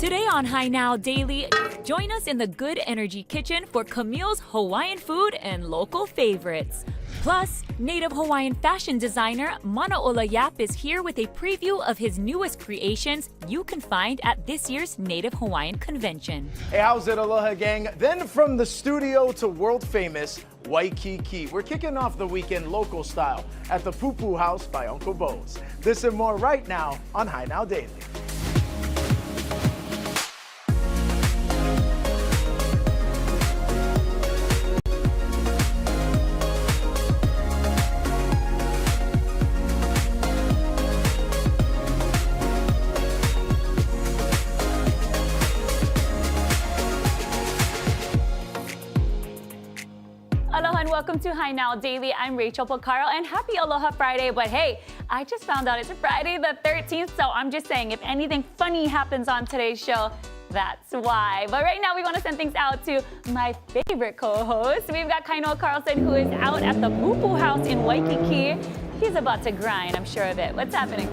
Today on Hi Now Daily, join us in the Good Energy Kitchen for Camille's Hawaiian food and local favorites. Plus, native Hawaiian fashion designer Manaola Yap is here with a preview of his newest creations you can find at this year's Native Hawaiian Convention. Hey, how's it, Aloha gang? Then from the studio to world famous Waikiki, we're kicking off the weekend local style at the Pupu House by Uncle Bo's. This and more right now on Hi Now Daily. Aloha and welcome to Hi Now Daily. I'm Rachel Pocaro and happy Aloha Friday. But hey, I just found out it's Friday the 13th, so I'm just saying if anything funny happens on today's show, that's why. But right now we want to send things out to my favorite co-host. We've got Kainoa Carlson, who is out at the Pupu House in Waikiki. He's about to grind, I'm sure of it. What's happening?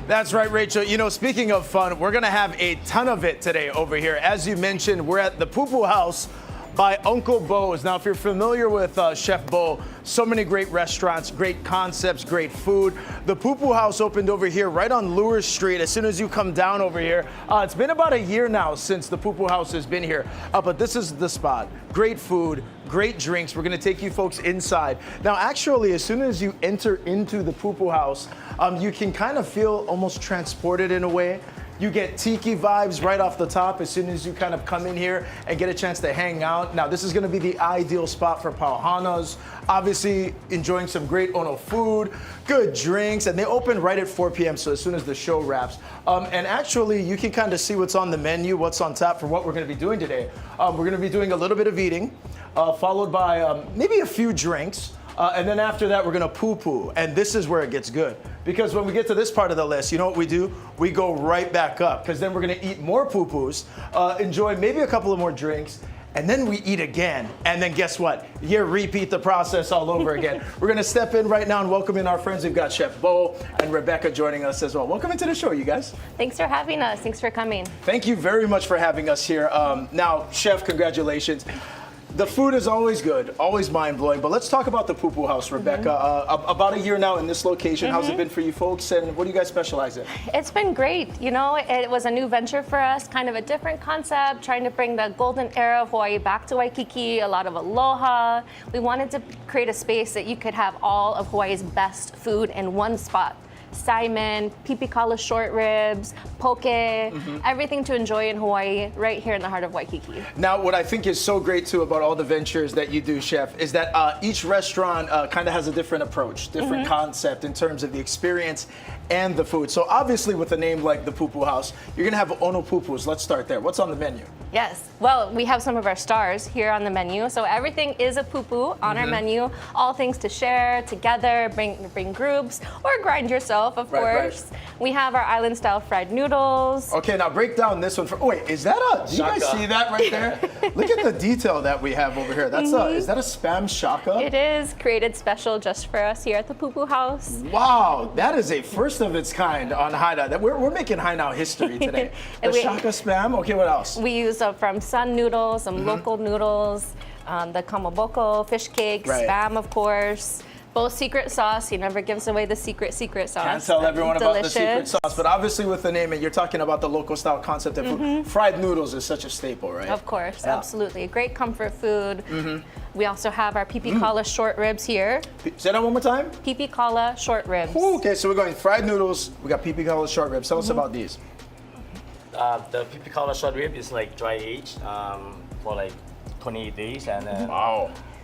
That's right, Rachel. You know, speaking of fun, we're going to have a ton of it today over here. As you mentioned, we're at the Pupu House by Uncle Bo's. Now, if you're familiar with Chef Bo, so many great restaurants, great concepts, great food. The Pupu House opened over here right on Lure Street. As soon as you come down over here, it's been about a year now since the Pupu House has been here. But this is the spot. Great food, great drinks. We're going to take you folks inside. Now, actually, as soon as you enter into the Pupu House, you can kind of feel almost transported in a way. You get tiki vibes right off the top as soon as you kind of come in here and get a chance to hang out. Now, this is going to be the ideal spot for pauhanas. Obviously, enjoying some great Ono food, good drinks, and they open right at 4 p.m. So as soon as the show wraps. And actually, you can kind of see what's on the menu, what's on tap for what we're going to be doing today. We're going to be doing a little bit of eating, followed by maybe a few drinks. And then after that, we're gonna poo-poo. And this is where it gets good. Because when we get to this part of the list, you know what we do? We go right back up. Because then we're gonna eat more poo-poos, enjoy maybe a couple of more drinks, and then we eat again. And then guess what? You repeat the process all over again. We're gonna step in right now and welcome in our friends. We've got Chef Bo and Rebecca joining us as well. Welcome into the show, you guys. Thanks for having us. Thanks for coming. Thank you very much for having us here. Now, Chef, congratulations. The food is always good, always mind-blowing, but let's talk about the Pupu House, Rebecca. About a year now in this location. How's it been for you folks, and what do you guys specialize in? It's been great. You know, it was a new venture for us, kind of a different concept, trying to bring the golden era of Hawaii back to Waikiki, a lot of aloha. We wanted to create a space that you could have all of Hawaii's best food in one spot. Salmon, pipikala short ribs, poke, everything to enjoy in Hawaii right here in the heart of Waikiki. Now, what I think is so great too about all the ventures that you do, Chef, is that each restaurant kind of has a different approach, different concept in terms of the experience and the food. So obviously with a name like the Pupu House, you're gonna have Ono Pupus. Let's start there. What's on the menu? Yes, well, we have some of our stars here on the menu. So everything is a pupu on our menu. All things to share together, bring groups, or grind yourself, of course. Right. We have our island style fried noodles. Okay, now break down this one. Oh wait, is that do you guys see that right there? Look at the detail that we have over here. That's is that a Spam shaka? It is created special just for us here at the Pupu House. Wow, that is a first of its kind on Hi Now. We're making Hi Now history today. The shaka Spam. Okay, what else? We use from sun noodles, some local noodles, the kamaboko, fish cake, Spam, of course. Both secret sauce. He never gives away the secret sauce. Can't tell everyone about the secret sauce, but obviously with the name, and you're talking about the local style concept of food. Fried noodles is such a staple, right? Of course, absolutely. Great comfort food. We also have our pipikala short ribs here. Say that one more time. Pipikala short ribs. Ooh, okay, so we're going fried noodles. We got pipikala short ribs. Tell us about these. The pipikala short rib is like dry aged for like 28 days, and then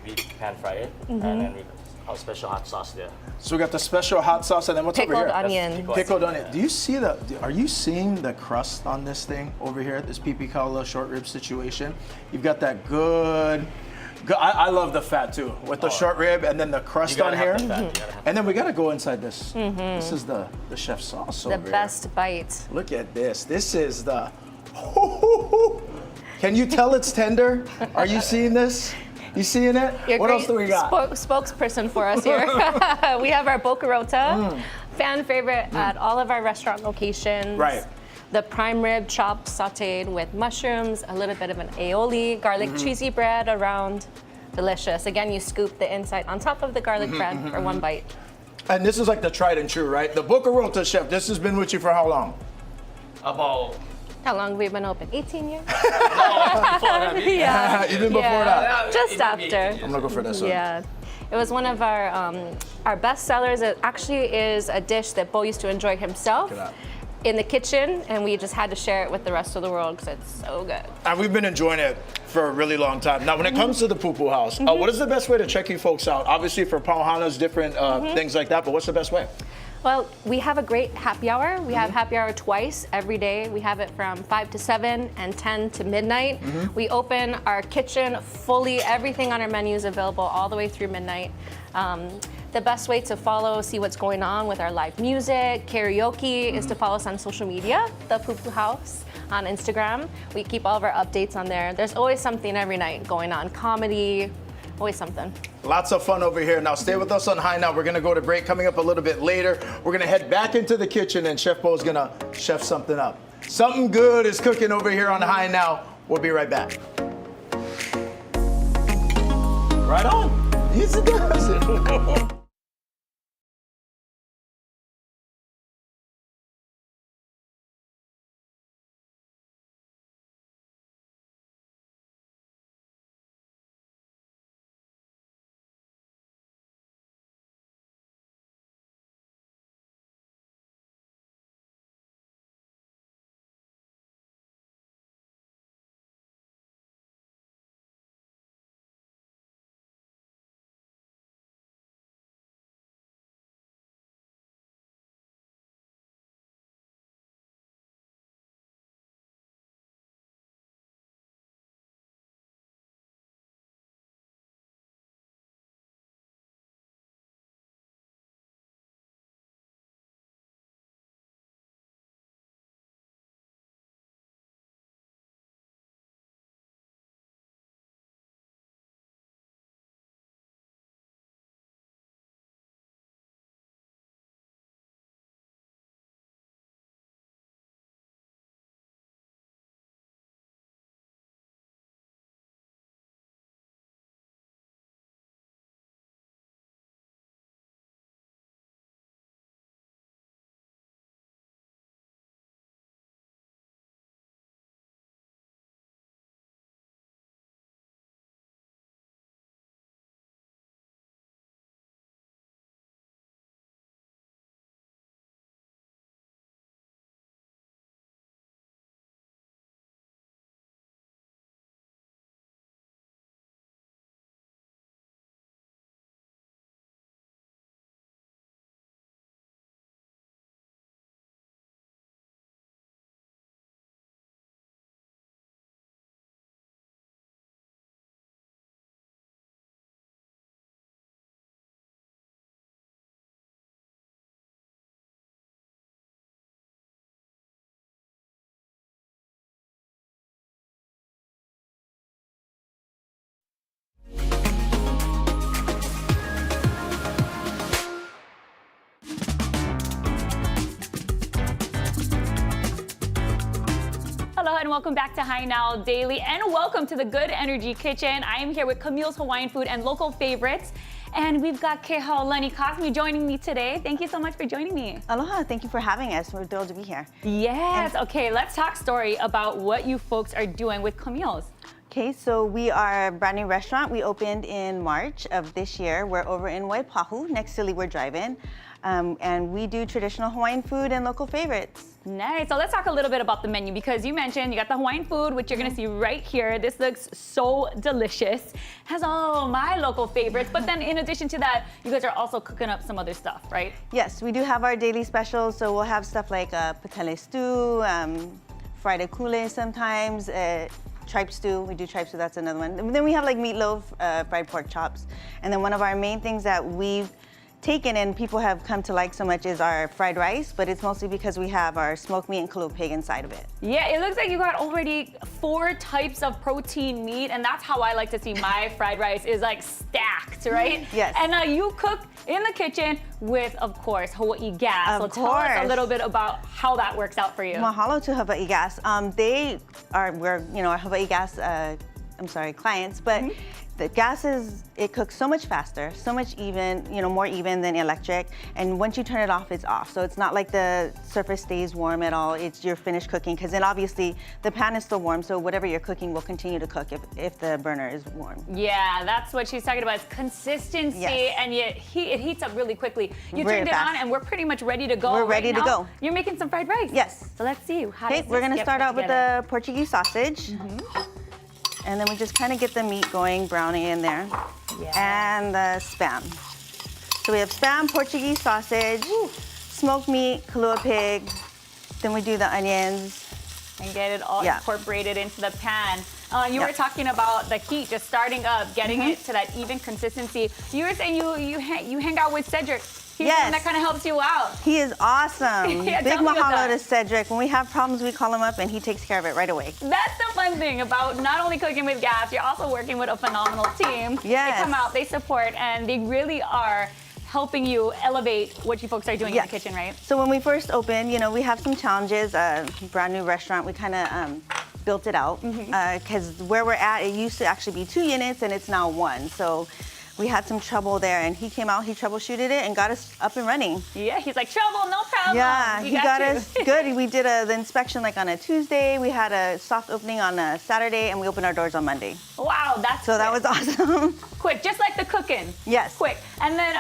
we pan fry it, and then we have special hot sauce there. So we got the special hot sauce, and then what's pickled over here? Onion. Pickled onion. Do you see are you seeing the crust on this thing over here, this pipikala short rib situation? You've got that good, I love the fat too, with the short rib and then the crust on here. And then we gotta go inside this. This is the chef sauce over here. The best bite. Look at this. This is the, can you tell it's tender? Are you seeing this? You seeing it? You're what else do we got? Spokesperson for us here. We have our bocarota, fan favorite at all of our restaurant locations. Right. The prime rib chopped sauteed with mushrooms, a little bit of an aioli, garlic cheesy bread around. Delicious. Again, you scoop the inside on top of the garlic bread for one bite. And this is like the tried and true, right? The Boca Rota chef, this has been with you for how long? About How long have we been open? 18 years? before that. Yeah. Even before that. Just after. I'm gonna go for this one. Yeah. It was one of our best sellers. It actually is a dish that Bo used to enjoy himself Look at that. in the kitchen, and we just had to share it with the rest of the world because it's so good. And we've been enjoying it for a really long time. Now, when it comes to the Pupu House, what is the best way to check you folks out? Obviously, for pauhanas, different things like that, but what's the best way? Well, we have a great happy hour. We have happy hour twice every day. We have it from 5 to 7 and 10 to midnight. We open our kitchen fully. Everything on our menu is available all the way through midnight. The best way to follow, see what's going on with our live music, karaoke, is to follow us on social media, the Pupu House on Instagram. We keep all of our updates on there. There's always something every night going on, comedy, always something. Lots of fun over here. Now, stay with us on High Now. We're gonna go to break. Coming up a little bit later, we're gonna head back into the kitchen and Chef Bo's gonna chef something up. Something good is cooking over here on High Now. We'll be right back. Right on. Yes, it does. Aloha and welcome back to High Now Daily and welcome to the Good Energy Kitchen. I am here with Camille's Hawaiian Food and local favorites. And we've got Kehaulani Cosme joining me today. Thank you so much for joining me. Aloha, thank you for having us. We're thrilled to be here. Yes, okay, let's talk story about what you folks are doing with Camille's. Okay, so we are a brand new restaurant. We opened in March of this year. We're over in Waipahu, next to Leeward Drive-In. And we do traditional Hawaiian food and local favorites. Nice. So let's talk a little bit about the menu because you mentioned you got the Hawaiian food, which you're gonna see right here. This looks so delicious. Has all my local favorites, but then in addition to that, you guys are also cooking up some other stuff, right? Yes, we do have our daily specials. So we'll have stuff like patele stew, fried akule sometimes, tripe stew. We do tripe stew, that's another one. And then we have like meatloaf, fried pork chops. And then one of our main things that we've taken and people have come to like so much is our fried rice, but it's mostly because we have our smoked meat and kalua pig inside of it. Yeah, it looks like you got already 4 types of protein meat, and that's how I like to see my fried rice is like stacked, right? Yes. And you cook in the kitchen with, of course, Hawaii gas. Of so tell us a course. little bit about how that works out for you. Mahalo to Hawaii Gas. We're our Hawaii Gas, clients, but the gas it cooks so much faster, so much more even than electric. And once you turn it off, it's off. So it's not like the surface stays warm at all. It's you're finished cooking, because then obviously the pan is still warm, so whatever you're cooking will continue to cook if the burner is warm. Yeah, that's what she's talking about, is consistency, Yes. and yet it heats up really quickly. You Very turned it fast. on, and we're pretty much ready to go. We're right ready to now. go. You're making some fried rice. Yes. So let's see. How Okay, does we're this gonna get start put out with together? the Portuguese sausage. And then we just kind of get the meat going, browning in there. Yeah. And the Spam. So we have Spam, Portuguese sausage, smoked meat, kalua pig. Then we do the onions. And get it all Yeah. incorporated into the pan. You Yeah. were talking about the heat just starting up, getting it to that even consistency. You were saying you hang out with Cedric. He's the one Yes. that kind of helps you out. He is awesome. Yeah, Big tell me about mahalo that. to Cedric. When we have problems, we call him up and he takes care of it right away. That's the fun thing about not only cooking with gas, you're also working with a phenomenal team. Yes. They come out, they support, and they really are helping you elevate what you folks are doing in the kitchen, right? So when we first opened, we have some challenges. Brand new restaurant, we kind of built it out because where we're at, it used to actually be 2 units and it's now 1. So we had some trouble there, and he came out, he troubleshooted it and got us up and running. Yeah, he's like, trouble, no problem. Yeah, We he got you. us good. We did the inspection like on a Tuesday. We had a soft opening on a Saturday, and we opened our doors on Monday. Wow, that's So that was awesome. quick, just like the cooking. Yes. Quick. And then,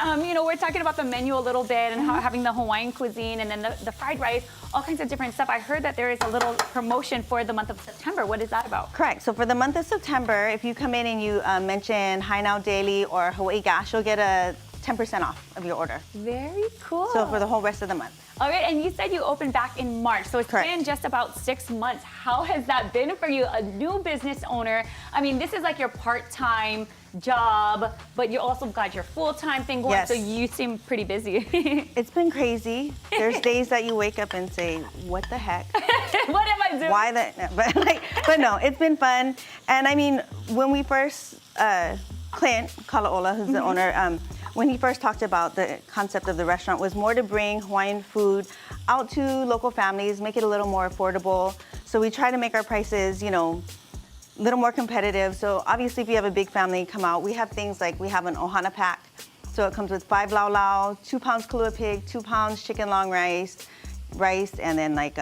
we're talking about the menu a little bit and how having the Hawaiian cuisine and then the fried rice, all kinds of different stuff. I heard that there is a little promotion for the month of September. What is that about? Correct. So for the month of September, if you come in and you mention Hi Now Daily or Hawaii Gas, you'll get a 10% off of your order. Very cool. So for the whole rest of the month. All right, and you said you opened back in March, so it's Correct. been just about 6 months. How has that been for you, a new business owner? I mean, this is like your part-time job, but you also got your full-time thing going, Yes. so you seem pretty busy. It's been crazy. There's days that you wake up and say, what the heck? What am I doing? Why that? No, but no, it's been fun. And I mean, when we first, Clint Kalaola, who's the owner, when he first talked about the concept of the restaurant, was more to bring Hawaiian food out to local families, make it a little more affordable. So we try to make our prices, a little more competitive. So obviously, if you have a big family come out, we have things like we have an ohana pack. So it comes with 5 lau lau, 2 pounds kalua pig, 2 pounds chicken long rice, and then like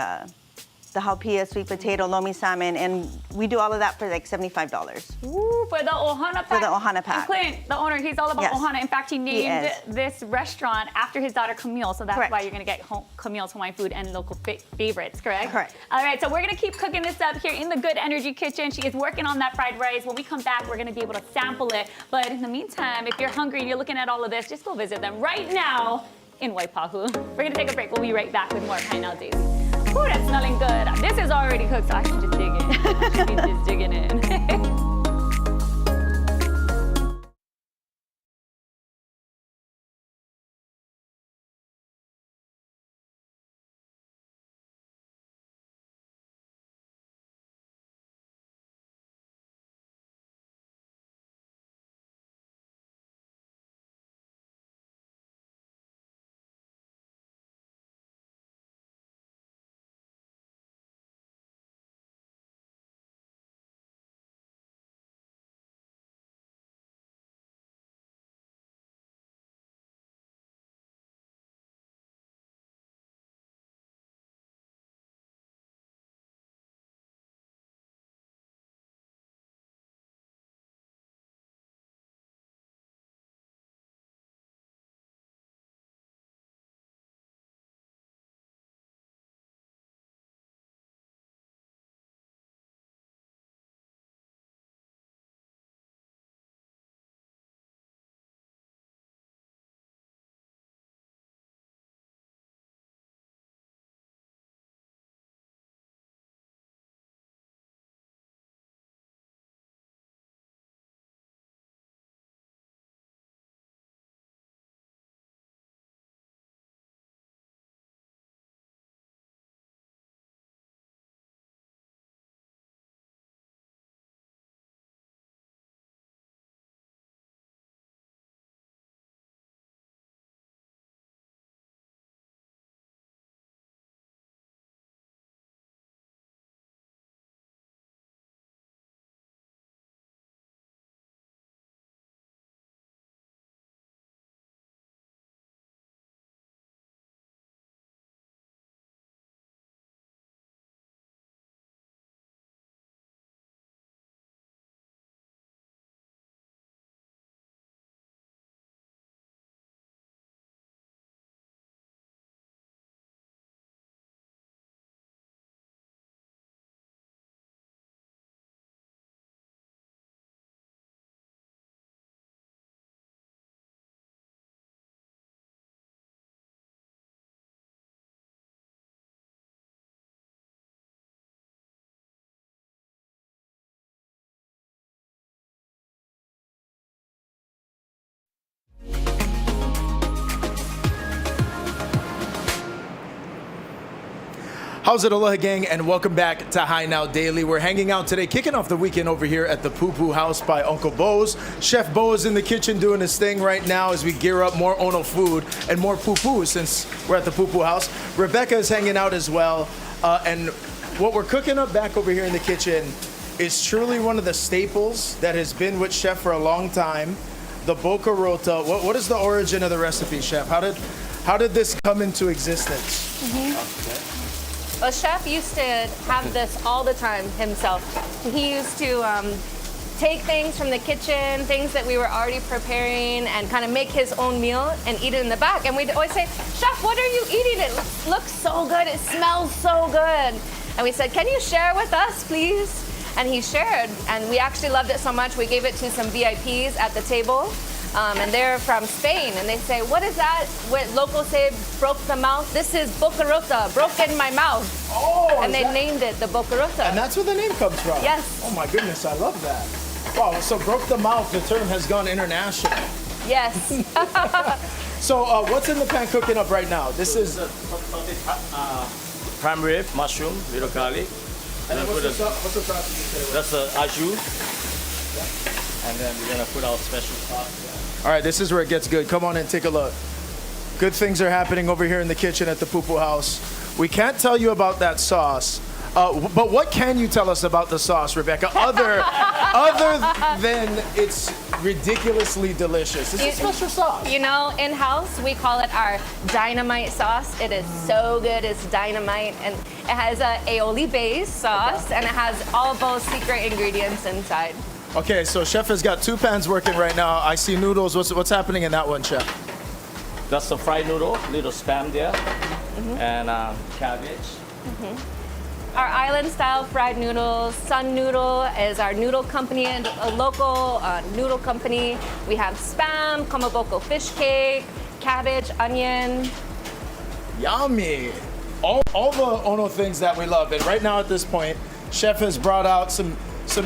the haupia, sweet potato, lomi salmon, and we do all of that for like $75. Ooh, for the ohana pack. For the ohana pack. And Clint, the owner, he's all about Yes. ohana. In fact, he named is. this restaurant after his daughter Camille, so that's Correct. why you're gonna get Camille's Hawaiian food and local favorites, correct? Correct. All right, so we're gonna keep cooking this up here in the Good Energy Kitchen. She is working on that fried rice. When we come back, we're gonna be able to sample it. But in the meantime, if you're hungry and you're looking at all of this, just go visit them right now in Waipahu. We're gonna take a break. We'll be right back with more Hi Now Daily. Ooh, that's smelling good. This is already cooked, so I should just dig in. I should be just digging in. How's it, Aloha gang, and welcome back to High Now Daily. We're hanging out today, kicking off the weekend over here at the Pupu House by Uncle Bo's. Chef Bo is in the kitchen doing his thing right now as we gear up more Ono food and more pupu since we're at the Pupu House. Rebecca is hanging out as well, and what we're cooking up back over here in the kitchen is truly one of the staples that has been with Chef for a long time, the boca rota. What is the origin of the recipe, Chef? How did this come into existence? Well, Chef used to have this all the time himself. He used to take things from the kitchen, things that we were already preparing, and kind of make his own meal and eat it in the back. And we'd always say, Chef, what are you eating? It looks so good. It smells so good. And we said, can you share with us, please? And he shared, and we actually loved it so much, we gave it to some VIPs at the table. And they're from Spain, and they say, what is that? What locals say, broke the mouth? This is boca rota, broke in my mouth. Oh, and they named it the boca rota. And that's where the name comes from? Yes. Oh my goodness, I love that. Wow, so broke the mouth, the term has gone international. Yes. So what's in the pan cooking up right now? This is Prime rib, mushroom, little garlic. and then what's the sauce? That's the au jus. And then we're gonna put our special sauce. All right, this is where it gets good. Come on in, take a look. Good things are happening over here in the kitchen at the Pupu House. We can't tell you about that sauce, but what can you tell us about the sauce, Rebecca, other than it's ridiculously delicious? It's a special sauce. You know, in-house, we call it our dynamite sauce. It is so good, it's dynamite. And it has a aioli base sauce, and it has all of those secret ingredients inside. Okay, so Chef has got two pans working right now. I see noodles. What's happening in that one, Chef? That's the fried noodle, little spam there, and cabbage. Our island-style fried noodles. Sun Noodle is our noodle company, and a local noodle company. We have spam, kamaboko fish cake, cabbage, onion. Yummy. All the Ono things that we love. And right now at this point, Chef has brought out some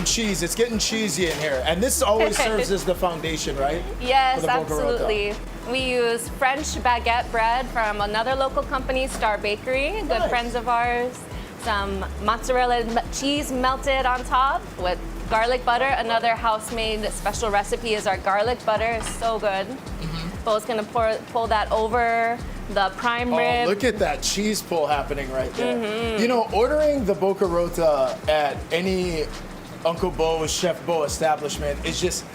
cheese. It's getting cheesy in here. And this always serves as the foundation, right? Yes, For the boca rota. absolutely. We use French baguette bread from another local company, Star Bakery, good Nice. friends of ours. Some mozzarella cheese melted on top with garlic butter. Another house-made special recipe is our garlic butter. It's so good. Bo's gonna pull that over the prime rib. Oh, look at that cheese pull happening right there. You know, ordering the boca rota at any Uncle Bo's, Chef Bo establishment is just,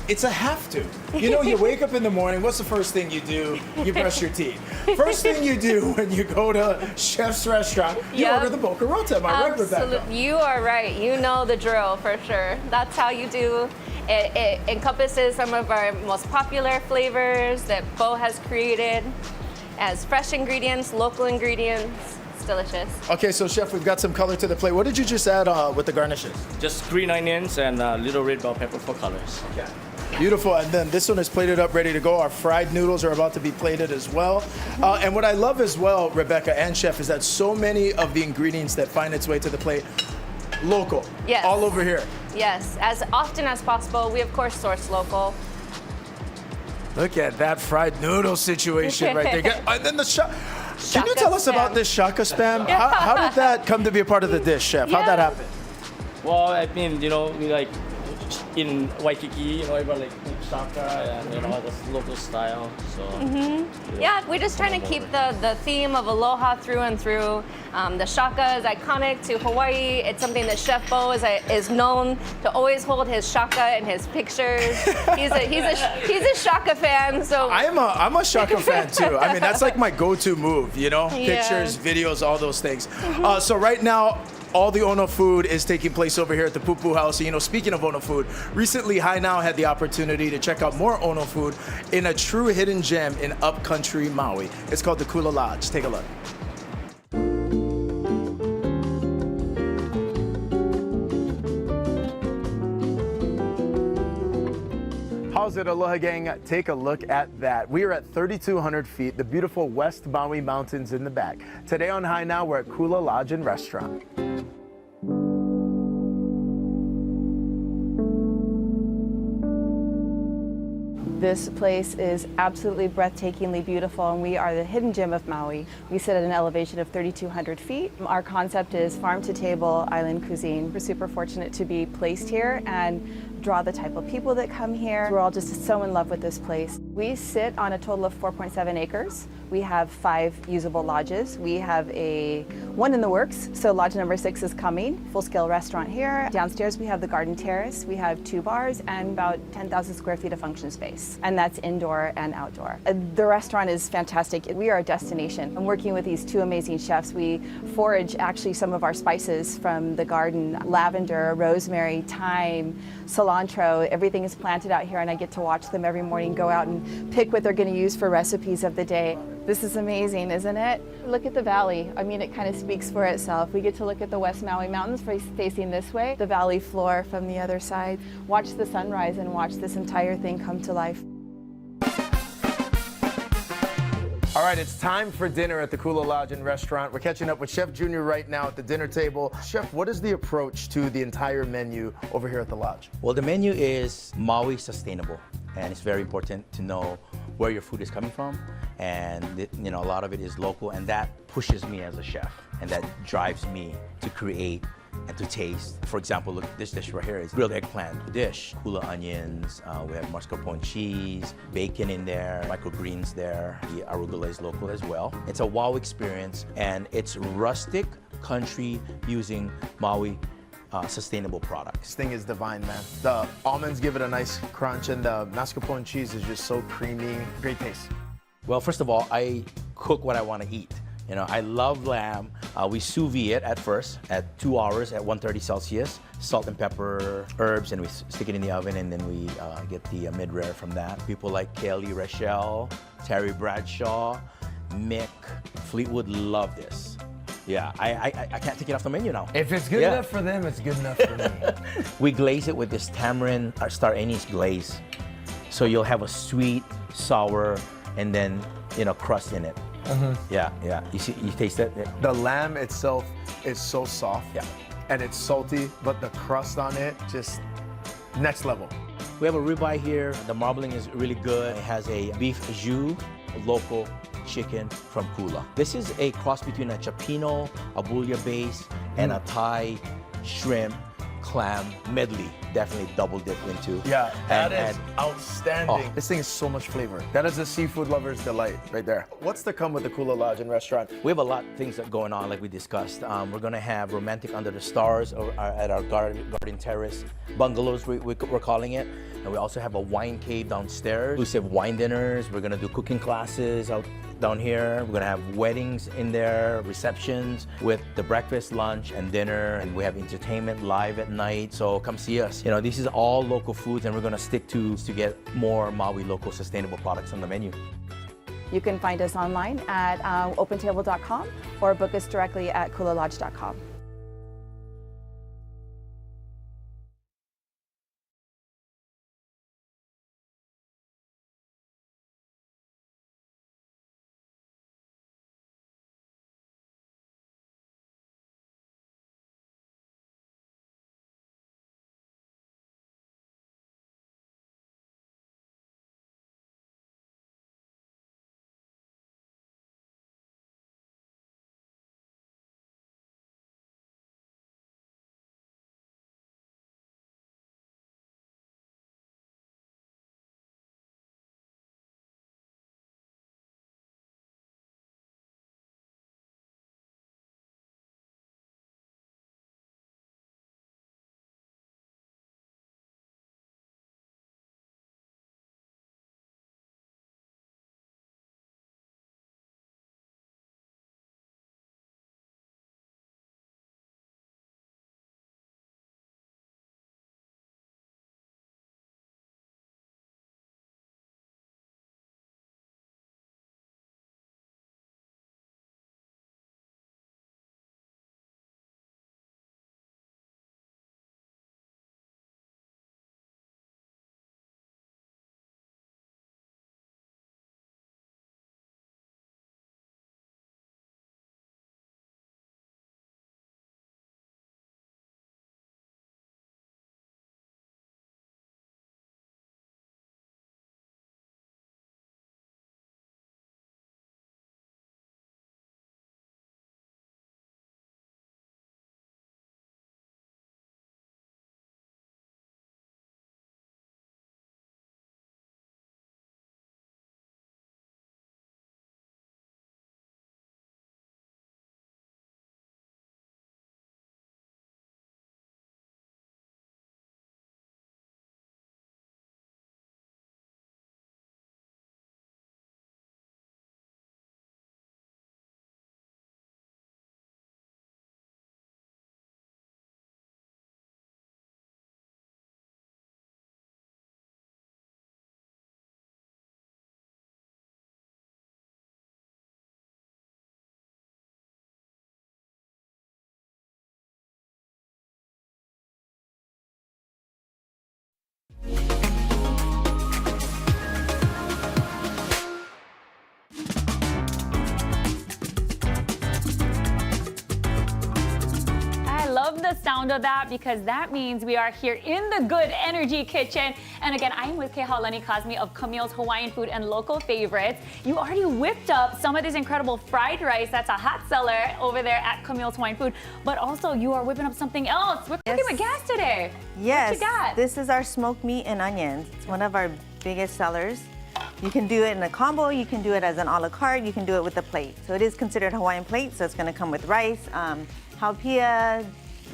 it's a have to. You know, you wake up in the morning, what's the first thing you do? You brush your teeth. First thing you do when you go to Chef's restaurant, you Yep. order the boca rota. Am I right, Rebecca? Absolutely, you are right. You know the drill for sure. That's how you do. It encompasses some of our most popular flavors that Bo has created as fresh ingredients, local ingredients. It's delicious. Okay, so Chef, we've got some color to the plate. What did you just add with the garnishes? Just green onions and little red bell pepper for colors. Okay. Beautiful, and then this one is plated up, ready to go. Our fried noodles are about to be plated as well. And what I love as well, Rebecca and Chef, is that so many of the ingredients that find its way to the plate, local, Yes. all over here. Yes, as often as possible. We of course source local. Look at that fried noodle situation right there. And then the Can you Shaka tell us spam. about this shaka spam? How did that come to be a part of the dish, Chef? How'd that Yeah. happen? Well, I mean, you know, we like in Waikiki, you know, everyone like eat shaka and you know that's local style. So Yeah, we're just trying to keep the theme of Aloha through and through. The shaka is iconic to Hawaii. It's something that Chef Bo is known to always hold his shaka in his pictures. He's a shaka fan, so I'm a shaka fan too. I mean, that's like my go-to move, you know? Yeah. Pictures, videos, all those things. So right now, all the Ono food is taking place over here at the Pupu House. And, you know, speaking of Ono food, recently High Now had the opportunity to check out more Ono food in a true hidden gem in upcountry Maui. It's called the Kula Lodge. Take a look. How's it, Aloha gang? Take a look at that. We are at 3,200 feet, the beautiful West Maui Mountains in the back. Today on High Now, we're at Kula Lodge and Restaurant. This place is absolutely breathtakingly beautiful, and we are the hidden gem of Maui. We sit at an elevation of 3,200 feet. Our concept is farm to table island cuisine. We're super fortunate to be placed here and draw the type of people that come here. We're all just so in love with this place. We sit on a total of 4.7 acres. We have 5 usable lodges. We have one in the works, so lodge number 6 is coming. Full-scale restaurant here. Downstairs we have the garden terrace. We have 2 bars and about 10,000 square feet of function space, and that's indoor and outdoor. The restaurant is fantastic. We are a destination. I'm working with these 2 amazing chefs. We forage actually some of our spices from the garden: lavender, rosemary, thyme, cilantro. Everything is planted out here, and I get to watch them every morning go out and pick what they're going to use for recipes of the day. This is amazing, isn't it? Look at the valley. I mean, it kind of speaks for itself. We get to look at the West Maui Mountains facing this way, the valley floor from the other side. Watch the sunrise and watch this entire thing come to life. All right, it's time for dinner at the Kula Lodge and Restaurant. We're catching up with Chef Junior right now at the dinner table. Chef, what is the approach to the entire menu over here at the lodge? Well, the menu is Maui sustainable, and it's very important to know where your food is coming from, and a lot of it is local, and that pushes me as a chef, and that drives me to create and to taste. For example, look, this dish right here is grilled eggplant dish, kula onions, we have mascarpone cheese, bacon in there, microgreens there. The arugula is local as well. It's a wow experience, and it's rustic country using Maui sustainable products. This thing is divine, man. The almonds give it a nice crunch, and the mascarpone cheese is just so creamy. Great taste. Well, first of all, I cook what I want to eat. I love lamb. We sous vide it at first at 2 hours at 130 Celsius. Salt and pepper, herbs, and we stick it in the oven, and then we get the mid-rare from that. People like Kelly Rachel, Terry Bradshaw, Mick, Fleetwood love this. Yeah, I can't take it off the menu now. If it's good enough for them, it's good enough for me. We glaze it with this tamarind star anise glaze. So you'll have a sweet, sour, and then, crust in it. Yeah. You taste it? The lamb itself is so soft. Yeah. And it's salty, but the crust on it, just next level. We have a ribeye here. The marbling is really good. It has a beef jus, local chicken from Kula. This is a cross between a cioppino, a bouillabaisse, and a Thai shrimp clam medley. Definitely double dip into. Yeah, that is and outstanding. This thing is so much flavor. That is a seafood lover's delight right there. What's to come with the Kula Lodge and Restaurant? We have a lot of things that going on, like we discussed. We're gonna have romantic under the stars at our garden terrace bungalows, we're calling it. And we also have a wine cave downstairs, exclusive wine dinners. We're gonna do cooking classes out down here. We're gonna have weddings in there, receptions with the breakfast, lunch, and dinner, and we have entertainment live at night. So come see us. This is all local foods, and we're gonna stick to get more Maui local sustainable products on the menu. You can find us online at opentable.com or book us directly at kulalodge.com. sound of that because that means we are here in the Good Energy Kitchen. And again, I am with Kehaulani Cosme of Camille's Hawaiian Food and Local Favorites. You already whipped up some of this incredible fried rice. That's a hot seller over there at Camille's Hawaiian Food. But also, you are whipping up something else. We're cooking with gas today. Yes. What you got? This is our smoked meat and onions. It's one of our biggest sellers. You can do it in a combo, you can do it as an a la carte, you can do it with a plate. So it is considered Hawaiian plate, so it's gonna come with rice, haupia,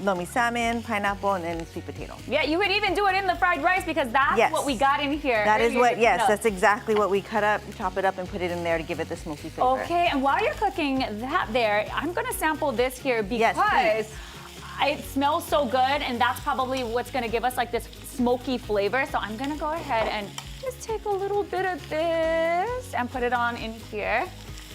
lomi salmon, pineapple, and then sweet potato. Yeah, you would even do it in the fried rice because that's what we got in here. That is what, yes, No. that's exactly what we cut up, chop it up, and put it in there to give it the smoky flavor. Okay, and while you're cooking that there, I'm gonna sample this here because Yes, it smells so good, and that's probably what's gonna give us like this smoky flavor. So I'm gonna go ahead and just take a little bit of this and put it on in here.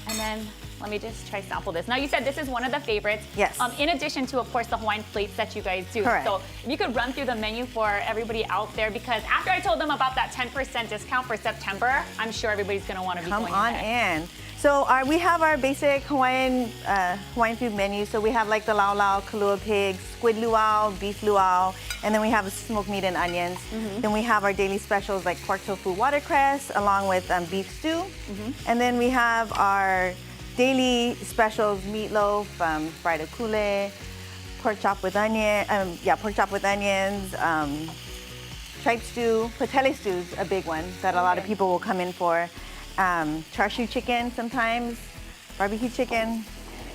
And then let me just try sample this. Now you said this is one of the favorites. Yes. In addition to, of course, the Hawaiian plates that you guys do. Correct. So if you could run through the menu for everybody out there, because after I told them about that 10% discount for September, I'm sure everybody's gonna wanna be Come going on there. in. So we have our basic Hawaiian food menu. So we have like the lau lau, kalua pig, squid luau, beef luau, and then we have smoked meat and onions. Then we have our daily specials like pork tofu watercress along with beef stew. And then we have our daily specials, meatloaf, fried akule, pork chop with onions, tripe stew, patele stew is a big one that a lot of people will come in for. Char siu chicken sometimes, barbecue chicken.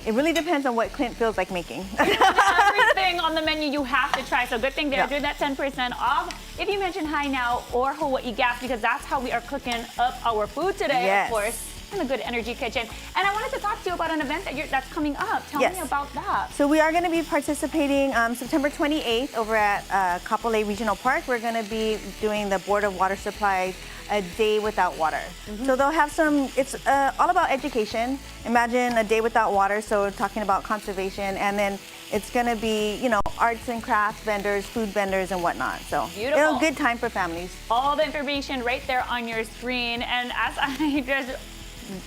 It really depends on what Clint feels like making. Everything on the menu you have to try. So good thing they're doing that 10% off if you mention Hi Now or Hawaii Gas, because that's how we are cooking up our food today, of course, in the Good Energy Kitchen. And I wanted to talk to you about an event that's coming up. Tell me about that. So we are going to be participating September 28th over at Kapolei Regional Park. We're going to be doing the Board of Water Supply a day without water. So they'll have it's all about education. Imagine a day without water, so we're talking about conservation, and then it's gonna be, arts and crafts vendors, food vendors, and whatnot. So Beautiful. It'll be a good time for families. All the information right there on your screen. And as I just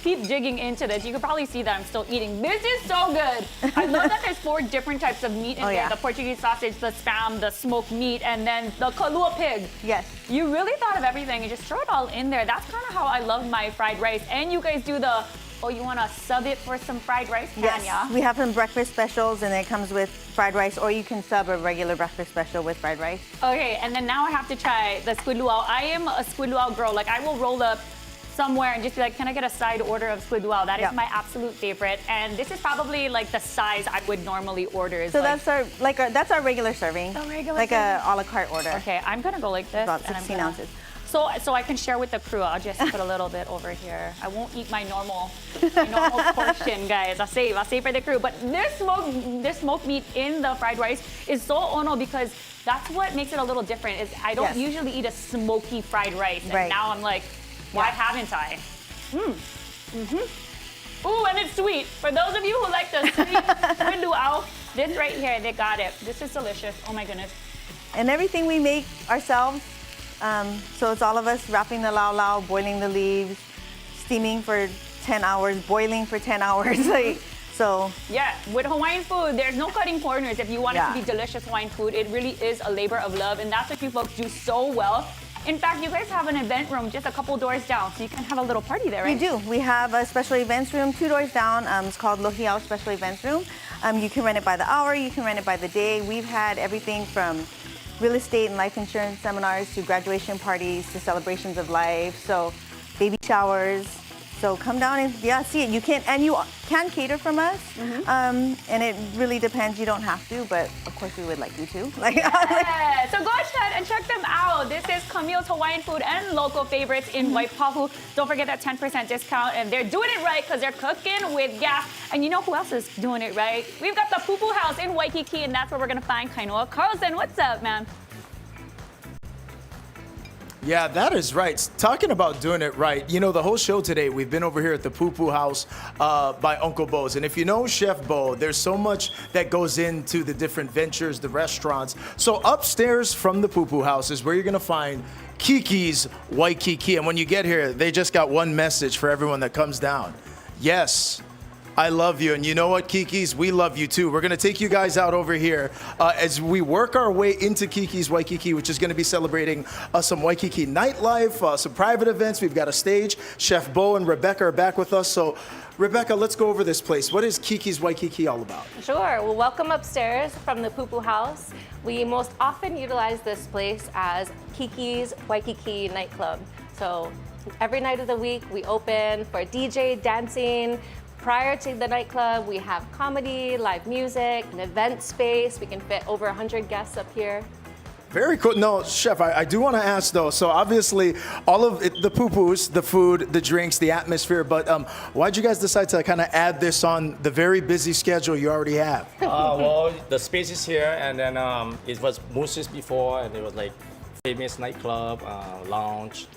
keep digging into this, you can probably see that I'm still eating. This is so good. I love that there's 4 different types of meat in there. The Portuguese sausage, the spam, the smoked meat, and then the kalua pig. Yes. You really thought of everything and just throw it all in there. That's kind of how I love my fried rice. And you guys do you want to sub it for some fried rice? Yes, we have some breakfast specials, and it comes with fried rice, or you can sub a regular breakfast special with fried rice. Okay, and then now I have to try the squid luau. I am a squid luau girl. Like, I will roll up somewhere and just be like, can I get a side order of squid luau? That is my absolute favorite. And this is probably like the size I would normally order. So that's our regular serving. The regular like serving. a la carte order. Okay, I'm gonna go like this. About 16 ounces. So I can share with the crew. I'll just put a little bit over here. I won't eat my normal portion, guys. I'll save for the crew. But this smoked meat in the fried rice is so ono because that's what makes it a little different. Is I don't usually eat a smoky fried rice, and now I'm like, why haven't I? Ooh, and it's sweet. For those of you who like the sweet squid luau, this right here, they got it. This is delicious. Oh my goodness. And everything we make ourselves. So it's all of us wrapping the lau lau, boiling the leaves, steaming for 10 hours, boiling for 10 hours. Yeah, with Hawaiian food, there's no cutting corners. If you want it to be delicious Hawaiian food, it really is a labor of love, and that's what you folks do so well. In fact, you guys have an event room just a couple doors down, so you can have a little party there, right? We do. We have a special events room 2 doors down. It's called Lohiau Special Events Room. You can rent it by the hour, you can rent it by the day. We've had everything from real estate and life insurance seminars to graduation parties to celebrations of life, so baby showers. So come down and see it. You can cater from us, and it really depends. You don't have to, but of course we would like you to. So go ahead and check them out. This is Camille's Hawaiian Food and Local Favorites in Waipahu. Don't forget that 10% discount, and they're doing it right because they're cooking with gas. And you know who else is doing it right? We've got the Pupu House in Waikiki, and that's where we're gonna find Kainoa Carlson. What's up, man? Yeah, that is right. Talking about doing it right, the whole show today, we've been over here at the Pupu House by Uncle Bo's. And if you know Chef Bo, there's so much that goes into the different ventures, the restaurants. So upstairs from the Pupu House is where you're going to find Kiki's Waikiki. And when you get here, they just got one message for everyone that comes down. Yes, I love you. And you know what, Kiki's? We love you too. We're going to take you guys out over here as we work our way into Kiki's Waikiki, which is going to be celebrating some Waikiki nightlife, some private events. We've got a stage. Chef Bo and Rebecca are back with us. So, Rebecca, let's go over this place. What is Kiki's Waikiki all about? Sure. Well, welcome upstairs from the Pupu House. We most often utilize this place as Kiki's Waikiki nightclub. So every night of the week, we open for DJ, dancing. Prior to the nightclub, we have comedy, live music, an event space. We can fit over 100 guests up here. Very cool. No, Chef, I do want to ask though. So obviously, all of it, the pupus, the food, the drinks, the atmosphere. But why'd you guys decide to kind of add this on the very busy schedule you already have? Well, the space is here, and then it was Moose's before, and it was like famous nightclub, lounge.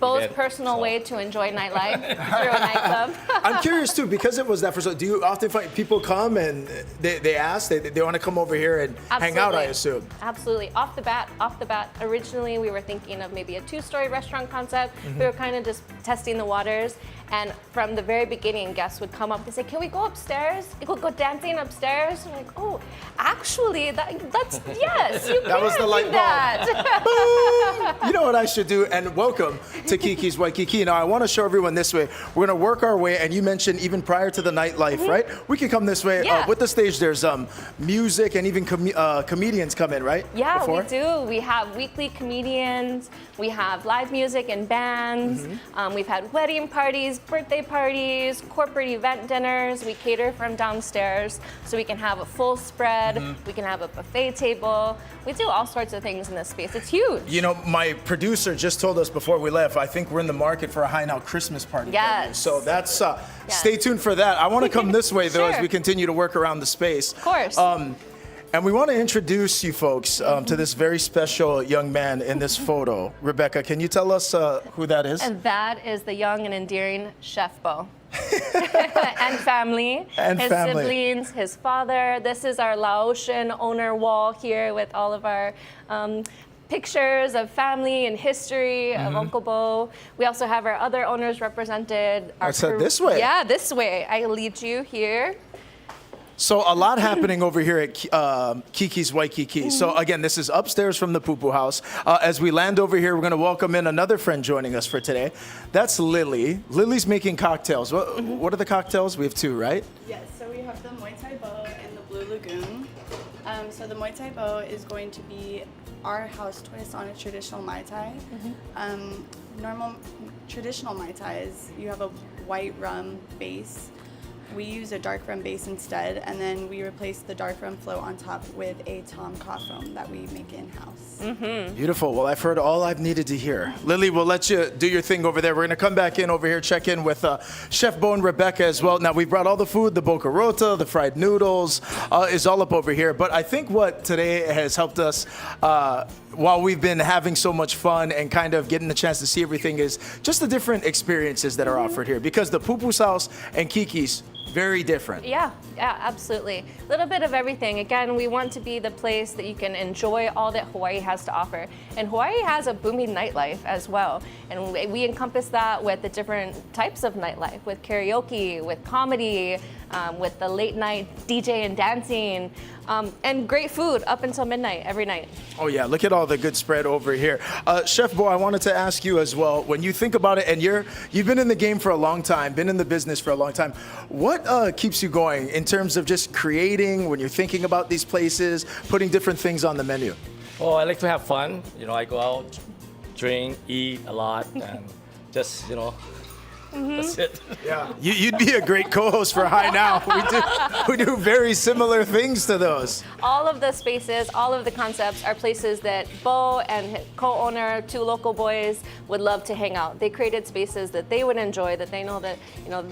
Bo's event, personal so. way to enjoy nightlife through a nightclub. I'm curious too, because it was that first. Do you often find people come and they ask, they want to come over here and hang out, I assume? Absolutely. Off the bat, originally we were thinking of maybe a 2-story restaurant concept. We were kind of just testing the waters. And from the very beginning, guests would come up and say, can we go upstairs? You could go dancing upstairs? I'm like, oh, actually, that's yes, you That can was the do light bulb. that. You know what I should do? And welcome to Kiki's Waikiki. Now, I want to show everyone this way. We're going to work our way, and you mentioned even prior to the nightlife, right? We can come this way. Yeah. With the stage, there's music and even comedians come in, right? Yeah, Before? we do. We have weekly comedians. We have live music and bands. We've had wedding parties, birthday parties, corporate event dinners. We cater from downstairs so we can have a full spread. We can have a buffet table. We do all sorts of things in this space. It's huge. You know, my producer just told us before we left, I think we're in the market for a High Now Christmas party. Yes. So that's, stay tuned for that. I want to come this way, though, as Sure. we continue to work around the space. Of course. And we want to introduce you folks to this very special young man in this photo. Rebecca, can you tell us who that is? And that is the young and endearing Chef Bo. And family. And his family. siblings, his father. This is our Laotian owner wall here with all of our pictures of family and history of Uncle Bo. We also have our other owners represented. So this way. Yeah, this way. I lead you here. So a lot happening over here at Kiki's Waikiki. So again, this is upstairs from the Pupu House. As we land over here, we're going to welcome in another friend joining us for today. That's Lily. Lily's making cocktails. What are the cocktails? We have two, right? Yes, so we have the Muay Thai Bow and the Blue Lagoon. So the Muay Thai Bow is going to be our house twist on a traditional Mai Tai. Normal traditional Mai Tais, you have a white rum base. We use a dark rum base instead, and then we replace the dark rum float on top with a Tom cough foam that we make in-house. Beautiful. Well, I've heard all I've needed to hear. Lily, we'll let you do your thing over there. We're going to come back in over here, check in with Chef Bo and Rebecca as well. Now, we brought all the food, the boca rota, the fried noodles, is all up over here. But I think what today has helped us, while we've been having so much fun and kind of getting the chance to see everything, is just the different experiences that are offered here. Because the Pupu's House and Kiki's, very different. Yeah, absolutely. A little bit of everything. Again, we want to be the place that you can enjoy all that Hawaii has to offer. And Hawaii has a booming nightlife as well. And we encompass that with the different types of nightlife, with karaoke, with comedy, with the late night DJ and dancing, and great food up until midnight every night. Oh yeah, look at all the good spread over here. Chef Bo, I wanted to ask you as well, when you think about it, and you've been in the game for a long time, been in the business for a long time, what keeps you going in terms of just creating, when you're thinking about these places, putting different things on the menu? Well, I like to have fun. You know, I go out, drink, eat a lot, and just, that's it. Yeah, you'd be a great co-host for High Now. We do very similar things to those. All of the spaces, all of the concepts are places that Bo and his co-owner, two local boys, would love to hang out. They created spaces that they would enjoy, that they know that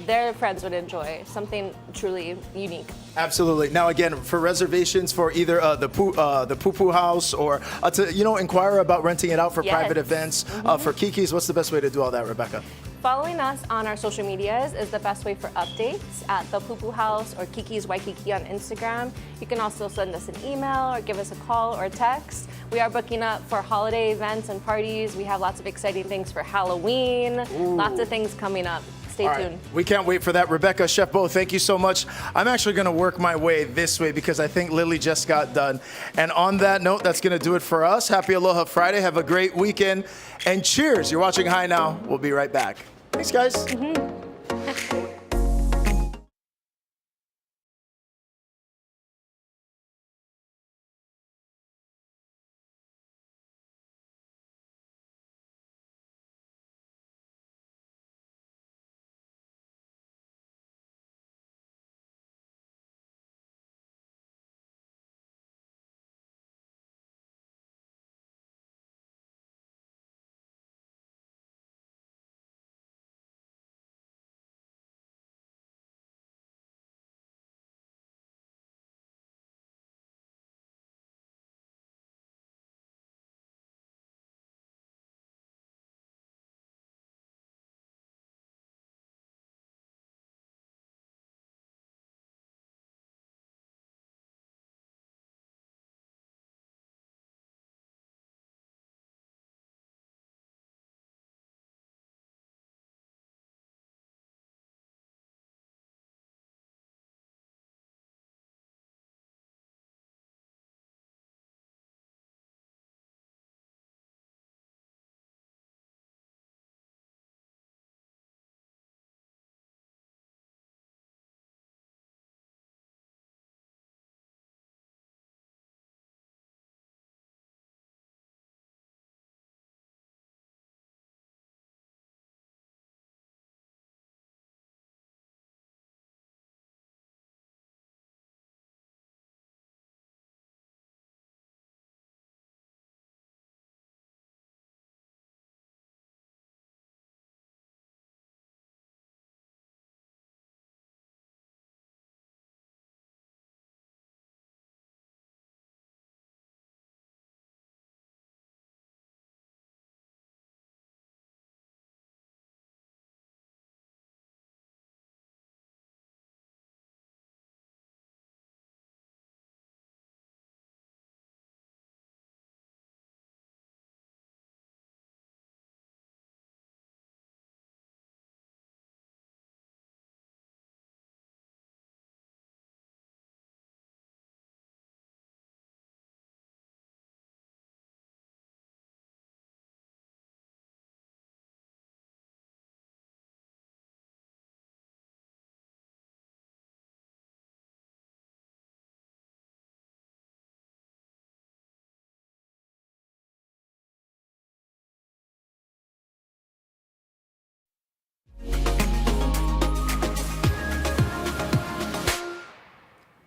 their friends would enjoy. Something truly unique. Absolutely. Now, again, for reservations for either the Pupu House or to inquire about renting it out for Yes. private events, for Kiki's, what's the best way to do all that, Rebecca? Following us on our social medias is the best way for updates at the Pupu House or Kiki's Waikiki on Instagram. You can also send us an email or give us a call or text. We are booking up for holiday events and parties. We have lots of exciting things for Halloween, lots of things coming up. Stay All right. tuned. We can't wait for that. Rebecca, Chef Bo, thank you so much. I'm actually going to work my way this way because I think Lily just got done. And on that note, that's going to do it for us. Happy Aloha Friday. Have a great weekend. And cheers. You're watching High Now. We'll be right back. Thanks, guys.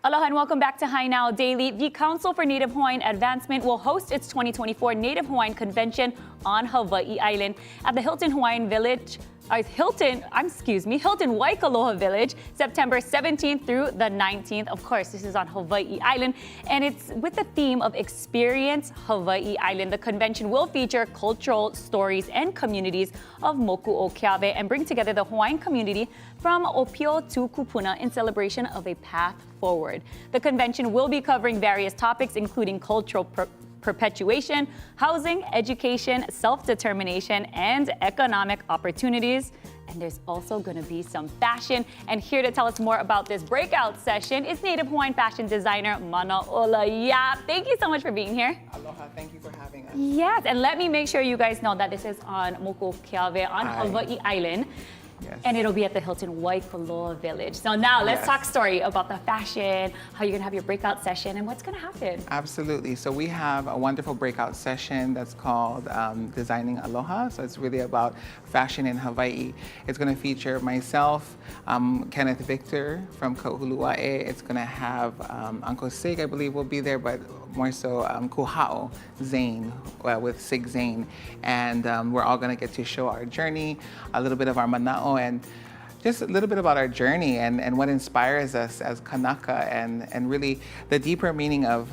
Aloha and welcome back to High Now Daily. The Council for Native Hawaiian Advancement will host its 2024 Native Hawaiian Convention on Hawaii Island at the Hilton Waikoloha Village, September 17th through the 19th. Of course, this is on Hawaii Island, and it's with the theme of Experience Hawaii Island. The convention will feature cultural stories and communities of Moku o Keawe and bring together the Hawaiian community from Opio to Kupuna in celebration of a path forward. The convention will be covering various topics, including cultural perpetuation, housing, education, self-determination, and economic opportunities. And there's also going to be some fashion. And here to tell us more about this breakout session is Native Hawaiian fashion designer Manaola Yap. Thank you so much for being here. Aloha, thank you for having us. Yes, and let me make sure you guys know that this is on Moku Keawe on Hawaii Island. Yes. And it'll be at the Hilton Waikoloha Village. So now let's talk story about the fashion, how you're gonna have your breakout session, and what's gonna happen. Absolutely. So we have a wonderful breakout session that's called Designing Aloha. So it's really about fashion in Hawaii. It's gonna feature myself, Kenneth Victor from Kahuluae. It's gonna have Uncle Sig, I believe, will be there, but more so Kuhao Zane with Sig Zane. And we're all gonna get to show our journey, a little bit of our mana'o, and just a little bit about our journey and what inspires us as Kanaka, and really the deeper meaning of,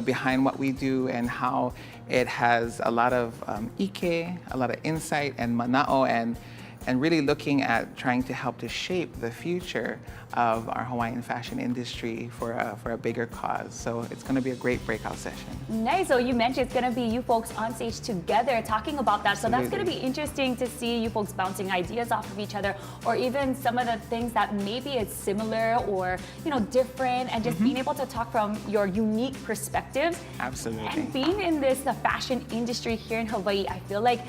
behind what we do and how it has a lot of ike, a lot of insight and mana'o, and really looking at trying to help to shape the future of our Hawaiian fashion industry for a bigger cause. So it's going to be a great breakout session. Nice. So you mentioned it's going to be you folks on stage together talking about that. So that's going to be interesting to see you folks bouncing ideas off of each other, or even some of the things that maybe it's similar or different, and just being able to talk from your unique perspectives. Absolutely. And being in the fashion industry here in Hawaii, I feel like,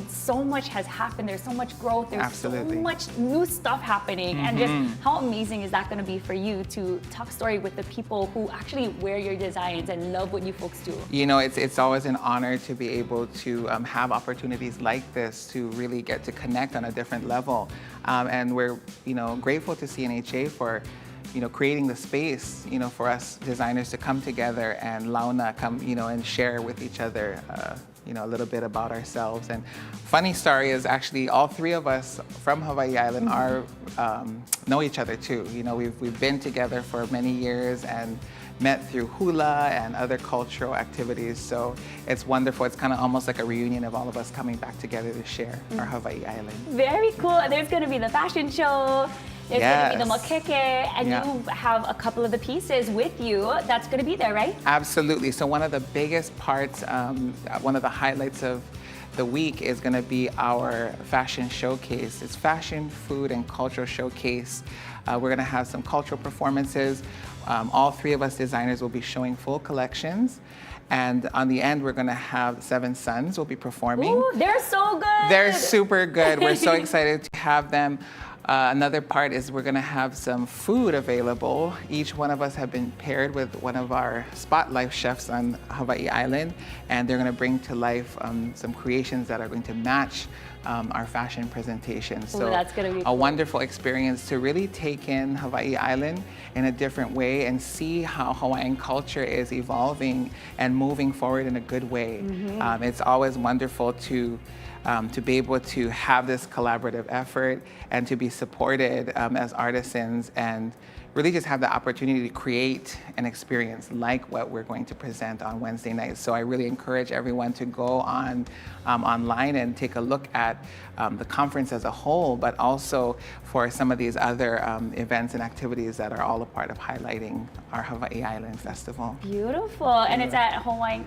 so much has happened. There's so much growth. There's Absolutely. so much new stuff happening. And just how amazing is that going to be for you to talk story with the people who actually wear your designs and love what you folks do? It's always an honor to be able to have opportunities like this to really get to connect on a different level. And we're, grateful to CNHA for creating the space, for us designers to come together and launa come, and share with each other, a little bit about ourselves. And funny story is actually all three of us from Hawaii Island know each other too. We've been together for many years and met through hula and other cultural activities. So it's wonderful. It's kind of almost like a reunion of all of us coming back together to share our Hawaii Island. Very cool. There's going to be the fashion show. There's going to be the makeke, and Yeah. you have a couple of the pieces with you that's going to be there, right? Absolutely. So one of the biggest parts, one of the highlights of the week is going to be our fashion showcase. It's fashion, food, and cultural showcase. We're going to have some cultural performances. All three of us designers will be showing full collections. And on the end, we're going to have Seven Sons will be performing. Ooh, they're so good. They're super good. We're so excited to have them. Another part is we're going to have some food available. Each one of us have been paired with one of our spotlight chefs on Hawaii Island, and they're going to bring to life some creations that are going to match our fashion presentation. So that's gonna be a cool. wonderful experience to really take in Hawaii Island in a different way and see how Hawaiian culture is evolving and moving forward in a good way. It's always wonderful to be able to have this collaborative effort and to be supported as artisans and really just have the opportunity to create an experience like what we're going to present on Wednesday night. So I really encourage everyone to go on online and take a look at the conference as a whole, but also for some of these other events and activities that are all a part of highlighting our Hawaii Island Festival. Beautiful. And it's at Hawaiian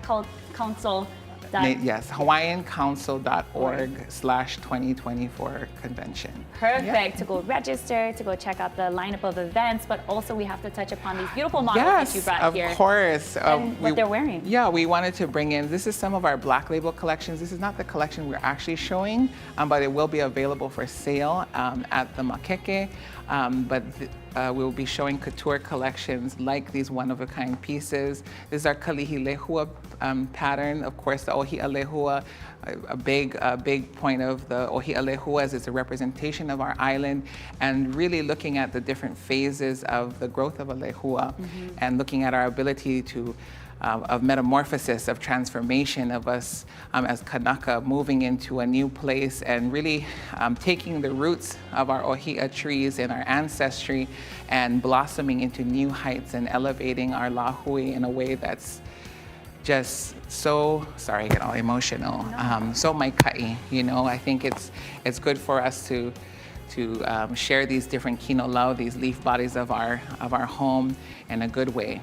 Council. Yes, hawaiiancouncil.org/2024 convention. Perfect. To go register, to go check out the lineup of events, but also we have to touch upon these beautiful models that you brought here. Yes, of course. And what they're wearing. Yeah, we wanted to bring in, this is some of our Black Label collections. This is not the collection we're actually showing, but it will be available for sale at the makeke. We'll be showing couture collections like these one-of-a-kind pieces. This is our kalihilehua pattern. Of course, the ohi'alehua, a big point of the ohi'alehua is it's a representation of our island, and really looking at the different phases of the growth of a lehua and looking at our ability to of metamorphosis, of transformation of us as Kanaka moving into a new place and really taking the roots of our ohia trees and our ancestry and blossoming into new heights and elevating our lahui in a way that's just so, sorry, I get all emotional, so maikai, I think it's good for us to share these different kino lau, these leaf bodies of our home in a good way.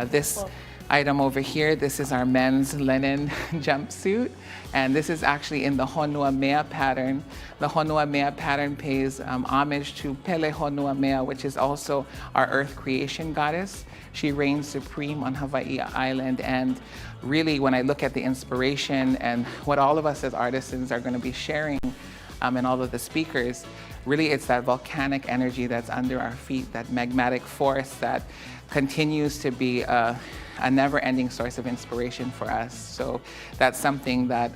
This item over here, this is our men's linen jumpsuit, and this is actually in the Honua Mea pattern. The Honua Mea pattern pays homage to Pele Honua Mea, which is also our earth creation goddess. She reigns supreme on Hawaii Island, and really when I look at the inspiration and what all of us as artisans are going to be sharing and all of the speakers, really it's that volcanic energy that's under our feet, that magmatic force that continues to be a never-ending source of inspiration for us. So that's something that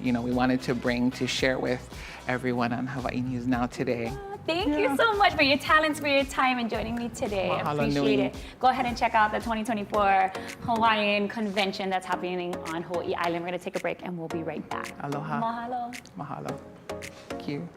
we wanted to bring to share with everyone on Hawaii News Now today. Thank you so much for your talents, for your time, and joining me today. I Mahalo appreciate nui. it. Go ahead and check out the 2024 Hawaiian convention that's happening on Hawaii Island. We're going to take a break, and we'll be right back. Aloha. Mahalo. Mahalo. Thank you.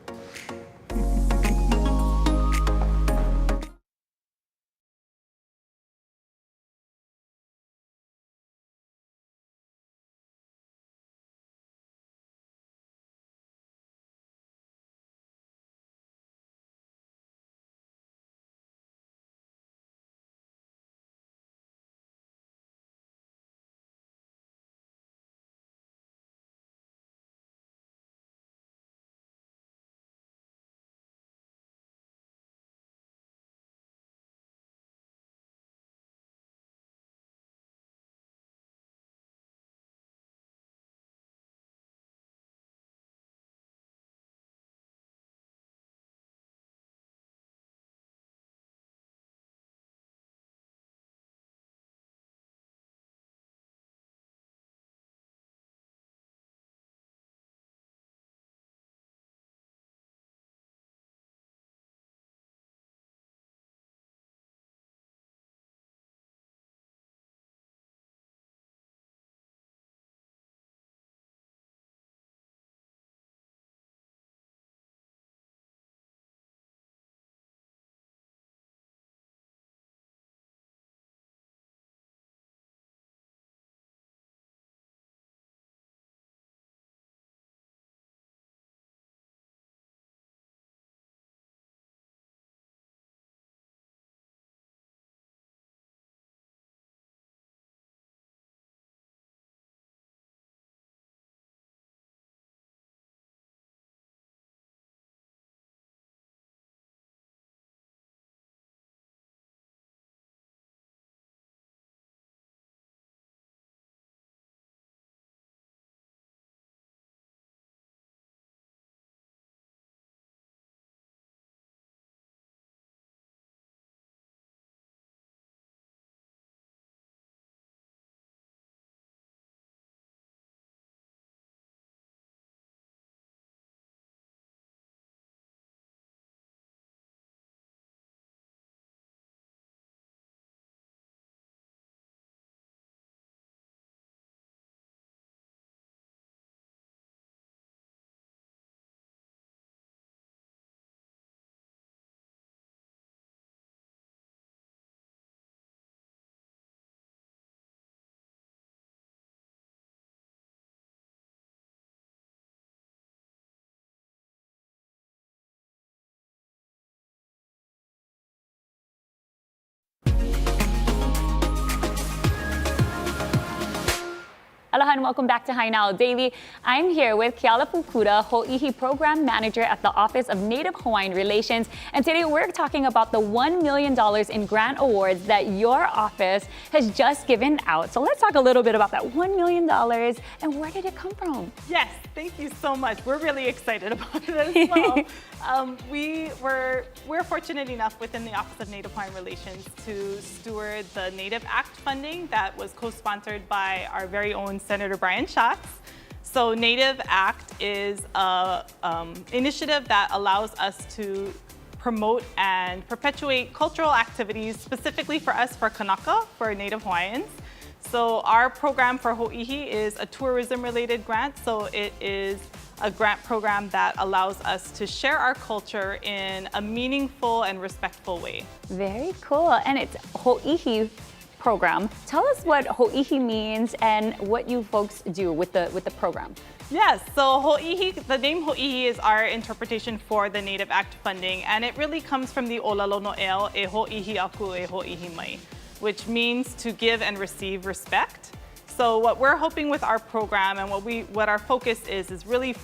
Aloha and welcome back to Hi Now Daily. I'm here with Keala Pukuda, Ho'ihi Program Manager at the Office of Native Hawaiian Relations. And today we're talking about the $1 million in grant awards that your office has just given out. So let's talk a little bit about that $1 million and where did it come from? Yes, thank you so much. We're really excited about it as well. We're fortunate enough within the Office of Native Hawaiian Relations to steward the Native Act funding that was co-sponsored by our very own Senator Brian Schatz. So Native Act is an initiative that allows us to promote and perpetuate cultural activities specifically for us, for Kanaka, for Native Hawaiians. So our program for Ho'ihi is a tourism-related grant. So it is a grant program that allows us to share our culture in a meaningful and respectful way. Very cool. And it's Ho'ihi program. Tell us what Ho'ihi means and what you folks do with the program. Yes, so Ho'ihi, the name Ho'ihi is our interpretation for the Native Act funding, and it really comes from the Olalo No'el, e Ho'ihi aku e Ho'ihi mai, which means to give and receive respect. So what we're hoping with our program and what our focus is really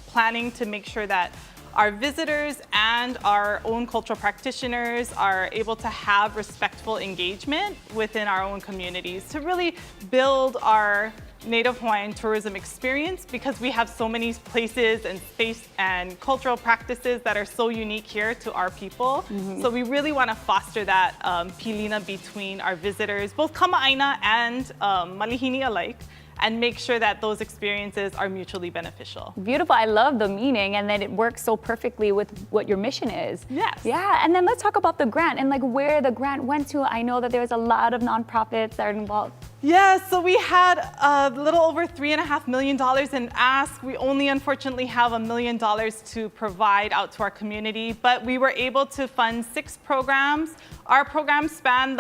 planning to make sure that our visitors and our own cultural practitioners are able to have respectful engagement within our own communities to really build our Native Hawaiian tourism experience, because we have so many places and space and cultural practices that are so unique here to our people. So we really want to foster that pilina between our visitors, both Kama'aina and Malihini alike, and make sure that those experiences are mutually beneficial. Beautiful. I love the meaning, and then it works so perfectly with what your mission is. Yes. Yeah, and then let's talk about the grant and like where the grant went to. I know that there's a lot of nonprofits that are involved. Yeah, so we had a little over $3.5 million in ask. We only unfortunately have $1 million to provide out to our community, but we were able to fund 6 programs. Our programs span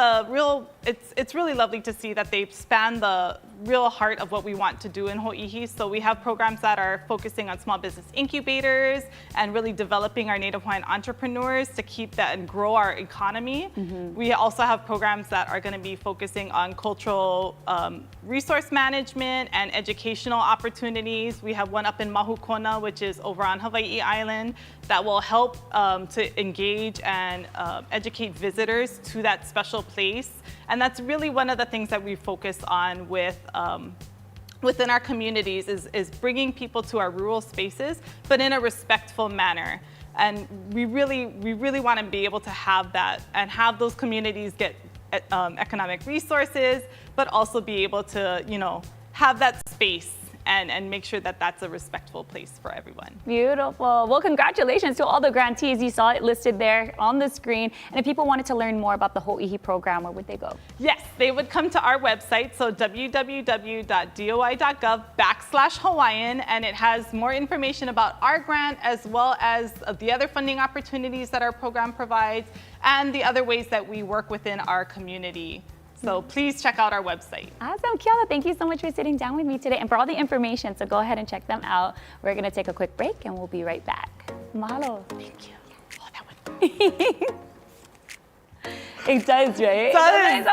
it's really lovely to see that they span the real heart of what we want to do in Ho'ihi. So we have programs that are focusing on small business incubators and really developing our Native Hawaiian entrepreneurs to keep that and grow our economy. We also have programs that are going to be focusing on cultural resource management and educational opportunities. We have one up in Mahukona, which is over on Hawaii Island, that will help to engage and educate visitors to that special place. And that's really one of the things that we focus on within our communities is bringing people to our rural spaces, but in a respectful manner. And we really want to be able to have that and have those communities get economic resources, but also be able to, have that space and make sure that that's a respectful place for everyone. Beautiful. Well, congratulations to all the grantees. You saw it listed there on the screen. And if people wanted to learn more about the Ho'ihi program, where would they go? Yes, they would come to our website, so www.doi.gov/Hawaiian, and it has more information about our grant as well as the other funding opportunities that our program provides and the other ways that we work within our community. So please check out our website. Awesome. Keala, thank you so much for sitting down with me today and for all the information. So go ahead and check them out. We're going to take a quick break and we'll be right back. Mahalo. Thank you. Oh, that one. It does, right? It does.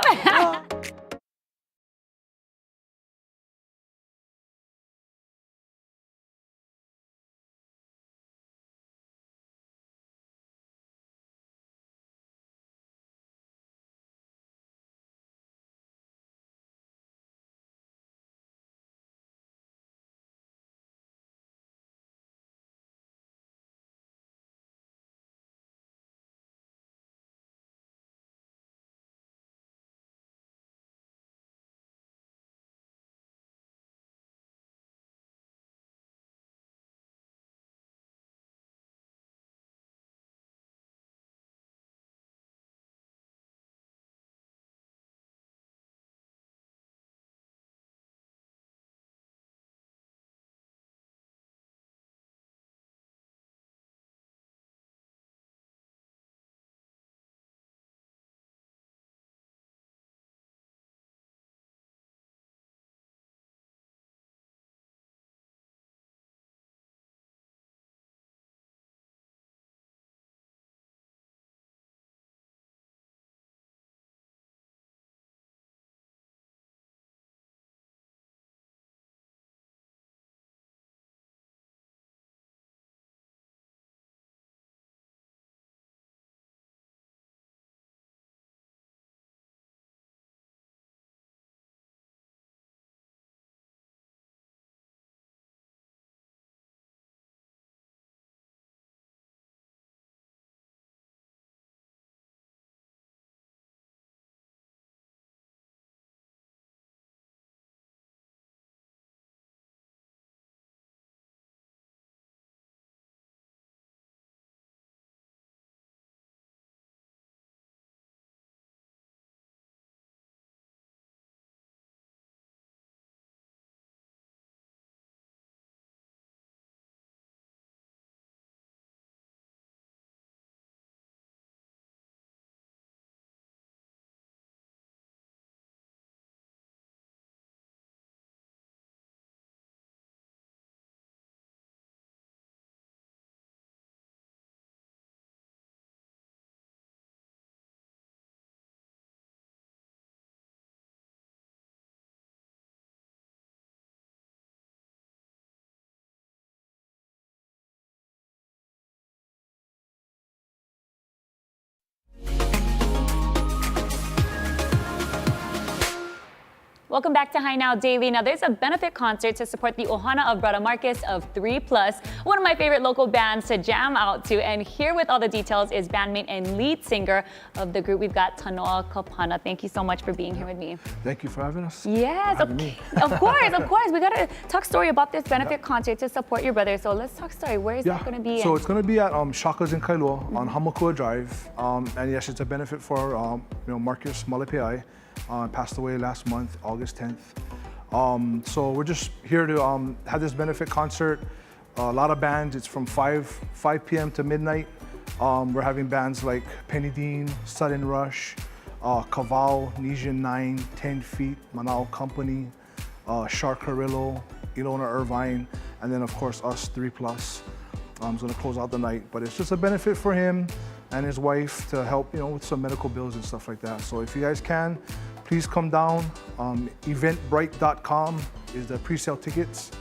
Welcome back to High Now Daily. Now, there's a benefit concert to support the Ohana of Brother Marcus of 3+, one of my favorite local bands to jam out to. And here with all the details is bandmate and lead singer of the group. We've got Tanoa Kapana. Thank you so much for being here with me. Thank you for having us. Yes, of course. We got to talk story about this benefit concert to support your brother. So let's talk story. Where is that going to be? So it's going to be at Shaka's in Kailua on Hamakua Drive. And yes, it's a benefit for Marcus Malepeai. Passed away last month, August 10th. So we're just here to have this benefit concert. A lot of bands. It's from 5 p.m. to midnight. We're having bands like Penny Dean, Sudden Rush, Kaval, Nesian 9, 10 Feet, Manao Company, Shark Carrillo, Ilona Irvine, and then of course us 3+. Is going to close out the night, but it's just a benefit for him and his wife to help, with some medical bills and stuff like that. So if you guys can, please come down. Eventbrite.com is the pre-sale tickets,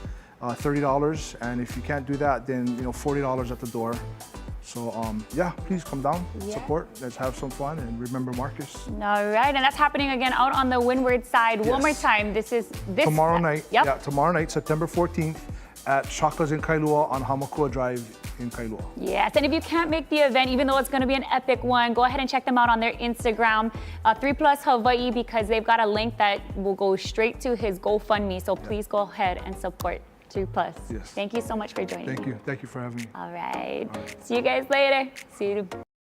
$30, and if you can't do that, then $40 at the door. So yeah, please come down, support. Let's have some fun and remember Marcus. All right, and that's happening again out on the Windward side. One more time. This tomorrow night. Yep. Yeah, tomorrow night, September 14th. At Shaka's in Kailua on Hamakua Drive in Kailua. Yes, and if you can't make the event, even though it's going to be an epic one, go ahead and check them out on their Instagram, 3+ Hawaii, because they've got a link that will go straight to his GoFundMe. So please go ahead and support 3+. Yes. Thank you so much for joining me. Thank you for having me. All right. See you guys later. See you.